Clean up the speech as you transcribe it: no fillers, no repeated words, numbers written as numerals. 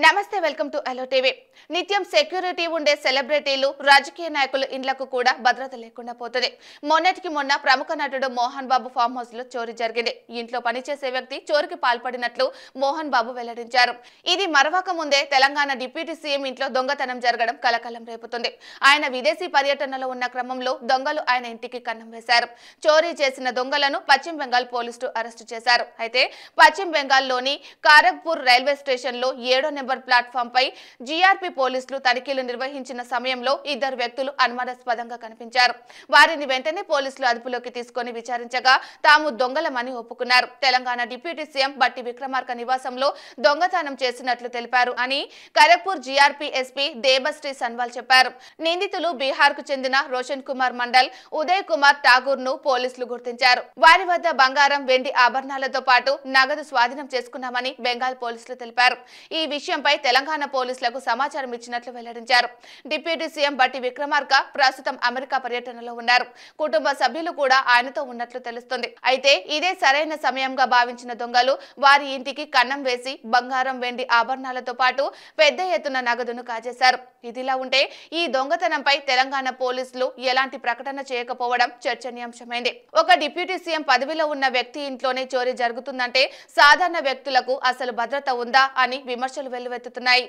నమస్తే welcome to hello TV. నిత్యం security ఉండే సెలబ్రిటీలు రాజకీయ నాయకులు ఇండ్లకు కూడా భద్రత లేకుండా పోతుంది. మొన్నటికి మొన్న ప్రముఖ నటుడు మోహన్ బాబు ఫామ్ హౌస్ లో చోరీ జరిగింది. ఇంట్లో పనిచేసే వ్యక్తి చోరీకి పాల్పడినట్లు మోహన్ బాబు వెల్లడించారు. ఇది మరవక ముందే తెలంగాణ డిప్యూటీ సీఎం ఇంట్లో దొంగతనం జరగడం కలకలం రేపుతుంది. ఆయన విదేశీ పర్యటనలో ఉన్న క్రమంలో దొంగలు ఆయన ఇంటికి కన్నం వేశారు. చోరీ చేసిన దొంగలను పశ్చిమ బెంగాల్ పోలీసులు అరెస్టు చేశారు. అయితే పశ్చిమ బెంగాల్లోని కారగ్పూర్ రైల్వే స్టేషన్ లో 7వ నెంబర్ ప్లాట్ఫామ్ పై జీఆర్పీ పోలీసులు తనిఖీలు నిర్వహించిన సమయంలో ఇద్దరు వ్యక్తులు అనుమానాస్పదంగా కనిపించారు. వారిని వెంటనే పోలీసులు అదుపులోకి తీసుకొని విచారించగా తాము దొంగలమని ఒప్పుకున్నారు. తెలంగాణ డిప్యూటీ సీఎం బట్టి విక్రమార్క నివాసంలో దొంగతనం చేసినట్లు తెలిపారు అని ఖరగ్పూర్ జీఆర్పీ ఎస్పీ దేబశ్రీ సన్వాల్ చెప్పారు. నిందితులు బీహార్ కు చెందిన రోషన్ కుమార్ మండల్, ఉదయ్ కుమార్ ఠాగూర్ ను పోలీసులు గుర్తించారు. వారి వద్ద బంగారం, వెండి ఆభరణాలతో పాటు నగదు స్వాధీనం చేసుకున్నామని బెంగాల్ పోలీసులు తెలిపారు. ఈ విషయంపై తెలంగాణ పోలీసులకు సమాచారం ఇచ్చినట్లు వెల్లడించారు. డిప్యూటీ సీఎం బట్టి విక్రమార్క ప్రస్తుతం అమెరికా పర్యటనలో ఉన్నారు. కుటుంబ సభ్యులు కూడా ఆయనతో ఉన్నట్లు తెలుస్తుంది. అయితే ఇదే సరైన సమయంగా భావించిన దొంగలు వారి ఇంటికి కన్నం వేసి బంగారం, వెండి ఆభరణాలతో పాటు పెద్ద ఎత్తున నగదును కాజేశారు. ఇదిలా ఉంటే ఈ దొంగతనంపై తెలంగాణ పోలీసులు ఎలాంటి ప్రకటన చేయకపోవడం చర్చనీయాంశమైంది. ఒక డిప్యూటీ సీఎం పదవిలో ఉన్న వ్యక్తి ఇంట్లోనే చోరీ జరుగుతుందంటే సాధారణ వ్యక్తులకు అసలు భద్రత ఉందా అని విమర్శలు వెల్లువెత్తుతున్నాయి.